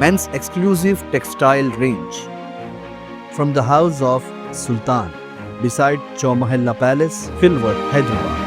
Men's exclusive textile range from the house of Sultan beside Chowmahalla Palace, Filwar, Hyderabad.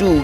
2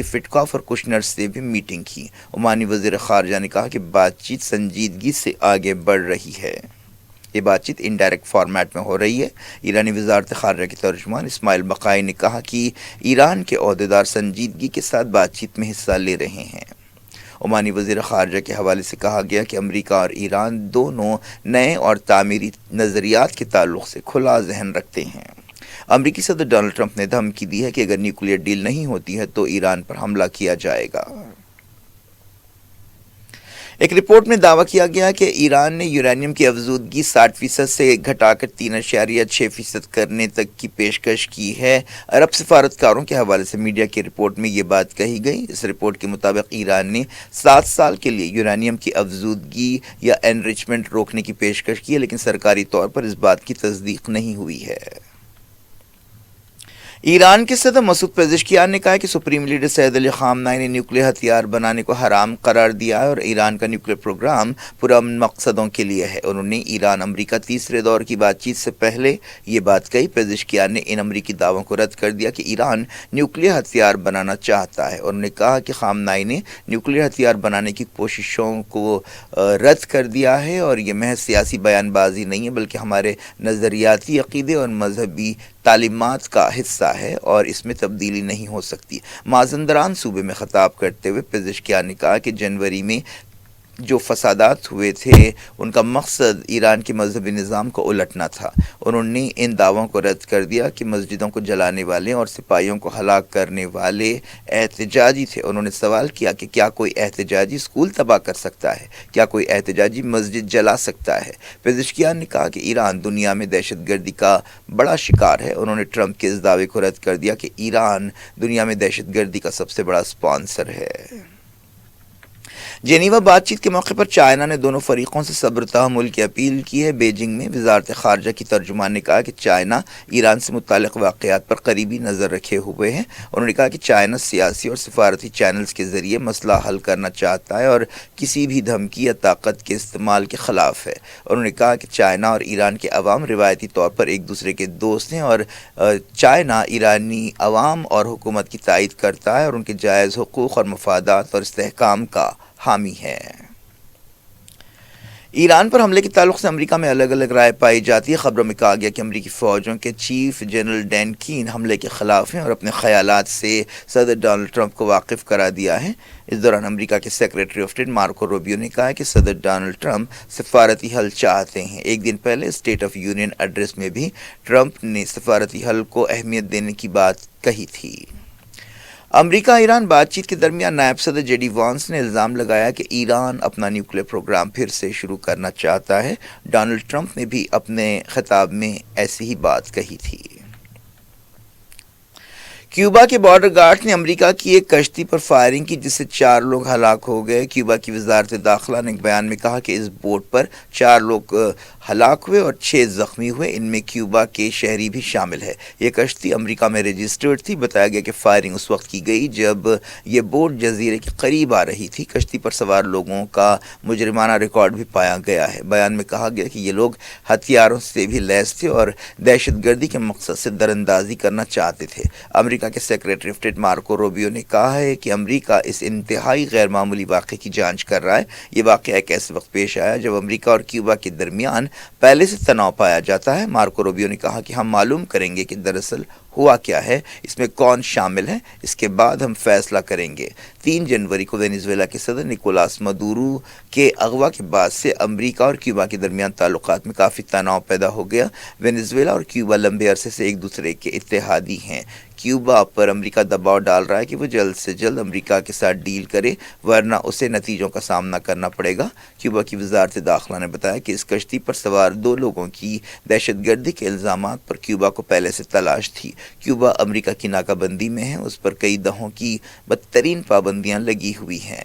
Steve وٹکاف اور Kushner سے بھی meeting کی۔ عمانی وزیر خارجہ نے کہا کہ بات چیت سنجیدگی سے آگے بڑھ رہی ہے۔ یہ بات چیت انڈائریکٹ فارمیٹ میں ہو رہی ہے۔ ایرانی وزارت خارجہ کے ترجمان اسماعیل بقائی نے کہا کہ ایران کے عہدیدار سنجیدگی کے ساتھ بات چیت میں حصہ لے رہے ہیں۔ عمانی وزیر خارجہ کے حوالے سے کہا گیا کہ امریکہ اور ایران دونوں نئے اور تعمیری نظریات کے تعلق سے کھلا ذہن رکھتے ہیں۔ امریکی صدر ڈونلڈ ٹرمپ نے دھمکی دی ہے کہ اگر نیوکلیئر ڈیل نہیں ہوتی ہے تو ایران پر حملہ کیا جائے گا۔ ایک رپورٹ میں دعویٰ کیا گیا کہ ایران نے یورینیم کی افزودگی 60% سے گھٹا کر 3.6% کرنے تک کی پیشکش کی ہے۔ عرب سفارتکاروں کے حوالے سے میڈیا کی رپورٹ میں یہ بات کہی گئی۔ اس رپورٹ کے مطابق ایران نے 7 سال کے لیے یورینیم کی افزودگی یا انریچمنٹ روکنے کی پیشکش کی ہے، لیکن سرکاری طور پر اس بات کی تصدیق نہیں ہوئی ہے۔ ایران کے صدر مسعود پزشکیان نے کہا کہ سپریم لیڈر سید علی خامنہئی نے نیوکلیئر ہتھیار بنانے کو حرام قرار دیا ہے اور ایران کا نیوکلیئر پروگرام پرامن مقصدوں کے لیے ہے۔ انہوں نے ایران امریکہ تیسرے دور کی بات چیت سے پہلے یہ بات کہی۔ پزشکیان نے ان امریکی دعووں کو رد کر دیا کہ ایران نیوکلیئر ہتھیار بنانا چاہتا ہے۔ انہوں نے کہا کہ خامنہئی نے نیوکلیئر ہتھیار بنانے کی کوششوں کو رد کر دیا ہے اور یہ محض سیاسی بیان بازی نہیں ہے بلکہ ہمارے نظریاتی عقیدے اور مذہبی تعلیمات کا حصہ ہے اور اس میں تبدیلی نہیں ہو سکتی۔ مازندران صوبے میں خطاب کرتے ہوئے پزشکیان نے کہا کہ جنوری میں جو فسادات ہوئے تھے ان کا مقصد ایران کے مذہبی نظام کو الٹنا تھا۔ انہوں نے ان دعووں کو رد کر دیا کہ مسجدوں کو جلانے والے اور سپاہیوں کو ہلاک کرنے والے احتجاجی تھے۔ انہوں نے سوال کیا کہ کیا کوئی احتجاجی اسکول تباہ کر سکتا ہے؟ کیا کوئی احتجاجی مسجد جلا سکتا ہے؟ پزشکیان نے کہا کہ ایران دنیا میں دہشت گردی کا بڑا شکار ہے۔ انہوں نے ٹرمپ کے اس دعوے کو رد کر دیا کہ ایران دنیا میں دہشت گردی کا سب سے بڑا اسپانسر ہے۔ جنیوا بات چیت کے موقع پر چائنا نے دونوں فریقوں سے صبر تحمل کی اپیل کی ہے۔ بیجنگ میں وزارت خارجہ کی ترجمان نے کہا کہ چائنا ایران سے متعلق واقعات پر قریبی نظر رکھے ہوئے ہے۔ انہوں نے کہا کہ چائنا سیاسی اور سفارتی چینلز کے ذریعے مسئلہ حل کرنا چاہتا ہے اور کسی بھی دھمکی یا طاقت کے استعمال کے خلاف ہے۔ انہوں نے کہا کہ چائنا اور ایران کے عوام روایتی طور پر ایک دوسرے کے دوست ہیں اور چائنا ایرانی عوام اور حکومت کی تائید کرتا ہے اور ان کے جائز حقوق اور مفادات اور استحکام کا حامی ہے۔ ایران پر حملے کے تعلق سے امریکہ میں الگ الگ رائے پائی جاتی ہے۔ خبروں میں کہا گیا کہ امریکی فوجوں کے چیف جنرل ڈین کین حملے کے خلاف ہیں اور اپنے خیالات سے صدر ڈونلڈ ٹرمپ کو واقف کرا دیا ہے۔ اس دوران امریکہ کے secretary of state Marco Rubio نے کہا کہ صدر ڈونلڈ ٹرمپ سفارتی حل چاہتے ہیں۔ ایک دن پہلے اسٹیٹ آف یونین ایڈریس میں بھی ٹرمپ نے سفارتی حل کو اہمیت دینے کی بات کہی تھی۔ امریکہ ایران بات چیت کے درمیان نائب صدر جے ڈی وانس نے الزام لگایا کہ ایران اپنا نیوکلیئر پروگرام پھر سے شروع کرنا چاہتا ہے۔ ڈونلڈ ٹرمپ نے بھی اپنے خطاب میں ایسی ہی بات کہی تھی۔ کیوبا کے بارڈر گارڈ نے امریکہ کی ایک کشتی پر فائرنگ کی جس سے 4 لوگ ہلاک ہو گئے۔ کیوبا کی وزارت داخلہ نے ایک بیان میں کہا کہ اس بوٹ پر 4 لوگ ہلاک ہوئے اور 6 زخمی ہوئے، ان میں کیوبا کے شہری بھی شامل ہے۔ یہ کشتی امریکہ میں رجسٹرڈ تھی۔ بتایا گیا کہ فائرنگ اس وقت کی گئی جب یہ بوٹ جزیرے کے قریب آ رہی تھی۔ کشتی پر سوار لوگوں کا مجرمانہ ریکارڈ بھی پایا گیا ہے۔ بیان میں کہا گیا کہ یہ لوگ ہتھیاروں سے بھی لیس تھے اور دہشت گردی کے مقصد سے دراندازی کرنا چاہتے تھے۔ امریکہ کے secretary of state Marco Rubio نے کہا ہے کہ امریکہ اس انتہائی غیر معمولی واقعے کی جانچ کر رہا ہے۔ یہ واقعہ ایک ایسے وقت پیش آیا جب امریکہ اور کیوبا کے درمیان پہلے سے تناؤ پایا جاتا ہے۔ مارکو روبیو نے کہا کہ ہم معلوم کریں گے کہ دراصل ہوا کیا ہے، اس میں کون شامل ہے، اس کے بعد ہم فیصلہ کریں گے۔ 3 جنوری کو وینزویلا کے صدر نکولاس مدورو کے اغوا کے بعد سے امریکہ اور کیوبا کے درمیان تعلقات میں کافی تناؤ پیدا ہو گیا۔ وینزویلا اور کیوبا لمبے عرصے سے ایک دوسرے کے اتحادی ہیں۔ کیوبا پر امریکہ دباؤ ڈال رہا ہے کہ وہ جلد سے جلد امریکہ کے ساتھ ڈیل کرے ورنہ اسے نتیجوں کا سامنا کرنا پڑے گا۔ کیوبا کی وزارت داخلہ نے بتایا کہ اس کشتی پر سوار 2 لوگوں کی دہشت گردی کے الزامات پر کیوبا کو پہلے سے تلاش تھی۔ کیوبا امریکہ کی ناکہ بندی میں ہے، اس پر کئی دہوں کی بدترین پابندیاں لگی ہوئی ہیں۔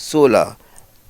16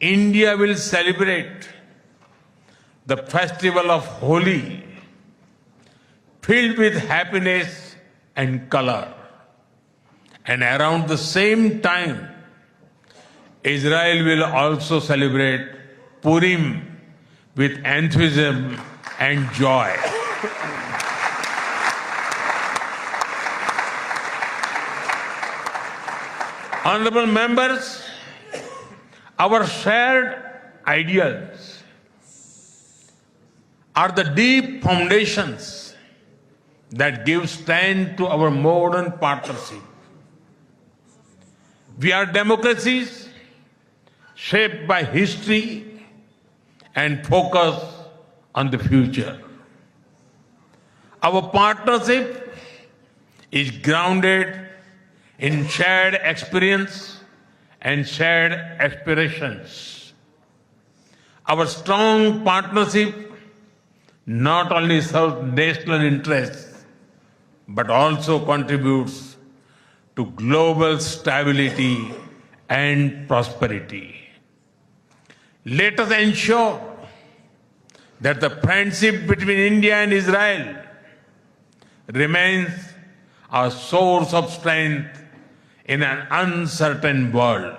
India will celebrate the festival of Holi filled with happiness and color. And around the same time, Israel will also celebrate Purim with enthusiasm and joy. Honorable members, our shared ideals are the deep foundations that give strength to our modern partnership. We are democracies shaped by history and focus on the future. Our partnership is grounded in shared experience and shared aspirations. Our strong partnership not only serves national interests but also contributes to global stability and prosperity. Let us ensure that the friendship between India and Israel remains a source of strength in an uncertain world.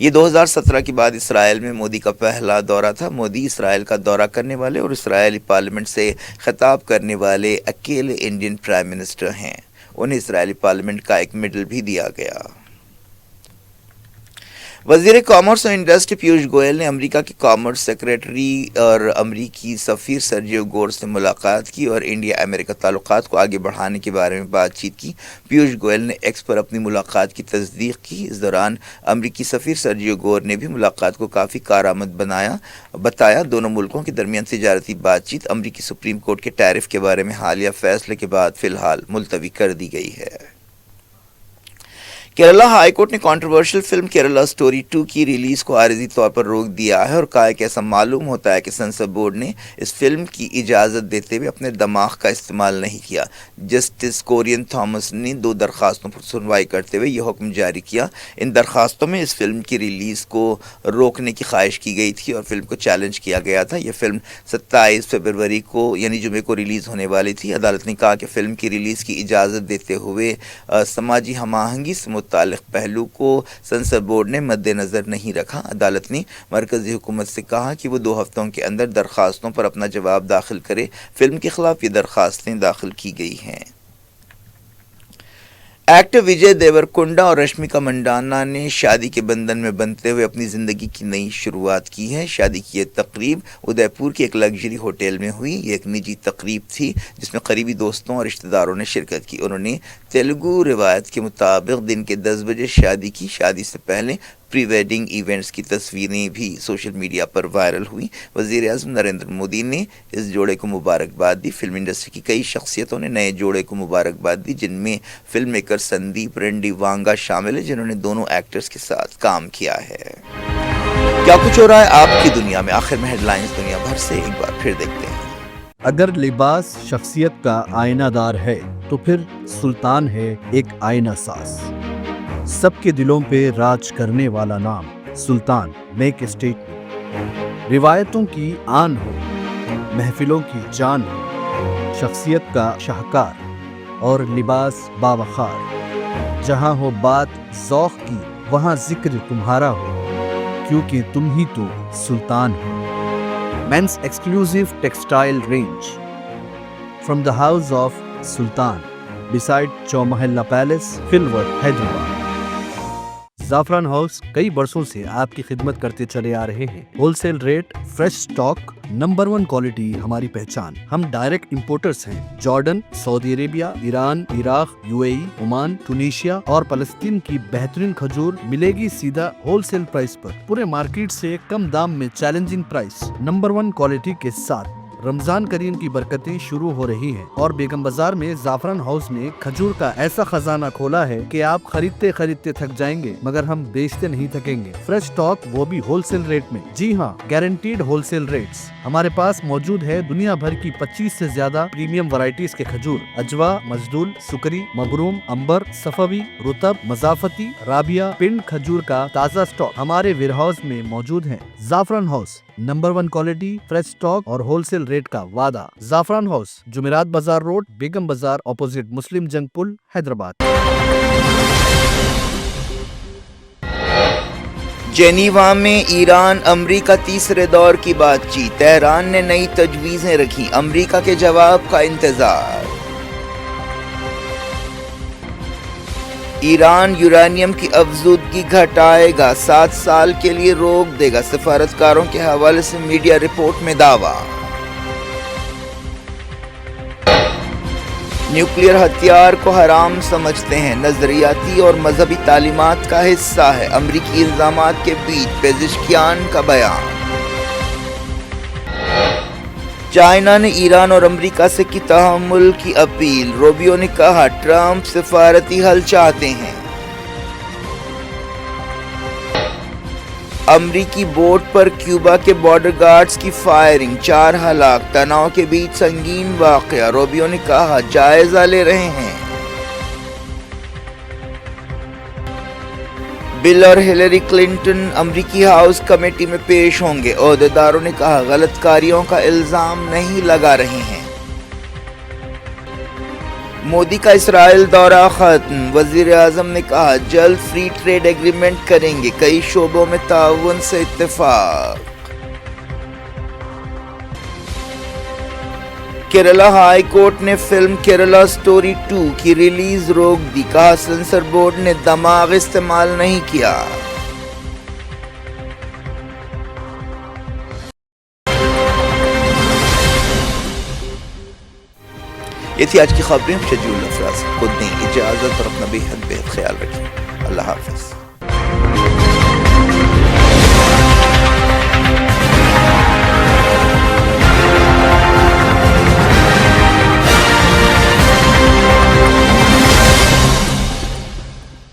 یہ 2017 کے بعد اسرائیل میں مودی کا پہلا دورہ تھا۔ مودی اسرائیل کا دورہ کرنے والے اور اسرائیلی پارلیمنٹ سے خطاب کرنے والے اکیلے انڈین پرائم منسٹر ہیں۔ انہیں اسرائیلی پارلیمنٹ کا ایک میڈل بھی دیا گیا۔ وزیر کامرس اور انڈسٹری پیوش گوئل نے امریکہ کے کامرس سیکریٹری اور امریکی سفیر سرجیو گور سے ملاقات کی اور انڈیا امریکہ تعلقات کو آگے بڑھانے کے بارے میں بات چیت کی۔ پیوش گوئل نے ایکس پر اپنی ملاقات کی تصدیق کی۔ اس دوران امریکی سفیر سرجیو گور نے بھی ملاقات کو کافی کارآمد بتایا۔ دونوں ملکوں کے درمیان تجارتی بات چیت امریکی سپریم کورٹ کے ٹیرف کے بارے میں حالیہ فیصلے کے بعد فی الحال ملتوی کر دی گئی ہے۔ کیرلا ہائی کورٹ نے کنٹروورشل فلم کیرلا سٹوری 2 کی ریلیز کو عارضی طور پر روک دیا ہے اور کہا ہے کہ ایسا معلوم ہوتا ہے کہ سینسر بورڈ نے اس فلم کی اجازت دیتے ہوئے اپنے دماغ کا استعمال نہیں کیا۔ جسٹس کورین تھامس نے 2 درخواستوں پر سنوائی کرتے ہوئے یہ حکم جاری کیا۔ ان درخواستوں میں اس فلم کی ریلیز کو روکنے کی خواہش کی گئی تھی اور فلم کو چیلنج کیا گیا تھا۔ یہ فلم 27 فروری کو یعنی جمعے کو ریلیز ہونے والی تھی۔ عدالت نے کہا کہ فلم کی ریلیز کی اجازت دیتے ہوئے سماجی ہم آہنگی سے متعلق پہلو کو سینسر بورڈ نے مد نظر نہیں رکھا۔ عدالت نے مرکزی حکومت سے کہا کہ وہ 2 ہفتوں کے اندر درخواستوں پر اپنا جواب داخل کرے۔ فلم کے خلاف یہ درخواستیں داخل کی گئی ہیں۔ ایکٹر وجے دیورکنڈا اور رشمیکا منڈانا نے شادی کے بندھن میں بندھتے ہوئے اپنی زندگی کی نئی شروعات کی ہے۔ شادی کی یہ تقریب ادے پور کے ایک لگژری ہوٹل میں ہوئی۔ یہ ایک نجی تقریب تھی جس میں قریبی دوستوں اور رشتہ داروں نے شرکت کی۔ انہوں نے تیلگو روایت کے مطابق دن کے 10 بجے شادی کی۔ شادی سے پہلے پری ویڈنگ ایونٹس کی تصویریں بھی سوشل میڈیا پر وائرل ہوئی۔ وزیر اعظم نریندر مودی نے اس جوڑے کو مبارکباد دی۔ فلم انڈسٹری کی کئی شخصیتوں نے نئے جوڑے کو مبارکباد دی، جن میں فلم میکر سندیپ رینڈی وانگا شامل ہے، جنہوں نے دونوں ایکٹرز کے ساتھ کام کیا ہے۔ کیا کچھ ہو رہا ہے آپ کی دنیا میں؟ آخر میں ہیڈ لائنز دنیا بھر سے ایک بار پھر دیکھتے ہیں۔ اگر لباس شخصیت کا آئینہ دار ہے تو پھر سلطان ہے ایک آئینہ ساز۔ سب کے دلوں پہ راج کرنے والا نام سلطان میک اسٹیٹ۔ روایتوں کی آن ہو، محفلوں کی جان ہو، شخصیت کا شاہکار اور لباس باوقار۔ جہاں ہو بات ذوق کی وہاں ذکر تمہارا ہو، کیونکہ تم ہی تو سلطان ہو۔ Men's exclusive textile range from the house of Sultan beside Chowmahalla palace, floor, Hyderabad. Zafran house کئی برسوں سے آپ کی خدمت کرتے چلے آ رہے ہیں۔ Wholesale rate, fresh stock, number 1 quality ہماری پہچان۔ ہم ڈائریکٹ امپورٹرز ہیں۔ جارڈن، سعودی عربیہ، Iran, Iraq, UAE، Oman, Tunisia اور فلسطین کی بہترین کھجور ملے گی سیدھا ہول سیل پرائس پر، پورے مارکیٹ سے کم دام میں چیلنجنگ پرائس، نمبر 1 کوالٹی کے ساتھ۔ رمضان کریم کی برکتیں شروع ہو رہی ہیں اور بیگم بازار میں زعفران ہاؤس نے کھجور کا ایسا خزانہ کھولا ہے کہ آپ خریدتے خریدتے تھک جائیں گے مگر ہم بیچتے نہیں تھکیں گے۔ فریش سٹاک، وہ بھی ہول سیل ریٹ میں۔ جی ہاں، گارنٹیڈ ہول سیل ریٹس۔ ہمارے پاس موجود ہے دنیا بھر کی 25 سے زیادہ پریمیم ورائٹیز کے کھجور، اجوا، مجدول، سکری، مبروم، امبر، صفوی، رطب، مضافتی، رابیہ، پنڈ کھجور کا تازہ سٹاک ہمارے ویئر ہاؤس میں موجود ہے۔ زعفران house, number 1 quality, fresh stock اور ہول سیل ریٹ کا وعدہ۔ زعفران ہاؤس، جمعرات بازار روڈ، بیگم بازار، اپوزٹ مسلم جنگ پل، حیدرآباد۔ جنیوا میں ایران امریکہ تیسرے دور کی بات چیت۔ تہران نے نئی تجویزیں رکھی، امریکہ کے جواب کا انتظار۔ ایران یورانیم کی افزودگی گھٹائے گا، 7 سال کے لیے روک دے گا، سفارتکاروں کے حوالے سے میڈیا رپورٹ میں دعویٰ۔ نیوکلیئر ہتھیار کو حرام سمجھتے ہیں، نظریاتی اور مذہبی تعلیمات کا حصہ ہے، امریکی الزامات کے بیچ پیزشکیان کا بیان۔ چائنا نے ایران اور امریکہ سے کی تحمل کی اپیل، روبیو نے کہا ٹرمپ سفارتی حل چاہتے ہیں۔ امریکی بوٹ پر کیوبا کے بارڈر گارڈز کی فائرنگ، 4 ہلاک، تناؤ کے بیچ سنگین واقعہ، روبیو نے کہا جائزہ لے رہے ہیں۔ بل اور ہلیری کلنٹن امریکی ہاؤس کمیٹی میں پیش ہوں گے، عہدیداروں نے کہا غلط کاریوں کا الزام نہیں لگا رہے ہیں۔ مودی کا اسرائیل دورہ ختم، وزیر اعظم نے کہا جلد فری ٹریڈ ایگریمنٹ کریں گے، کئی شعبوں میں تعاون سے اتفاق۔ کیرلا ہائی کورٹ نے فلم کیرلا سٹوری 2 کی ریلیز روک دی، کہا سینسر بورڈ نے دماغ استعمال نہیں کیا۔ یہ تھی آج کی خبریں، شجیع الافراز خود دیں اجازت اور اپنا بے حد خیال رکھیں۔ اللہ حافظ۔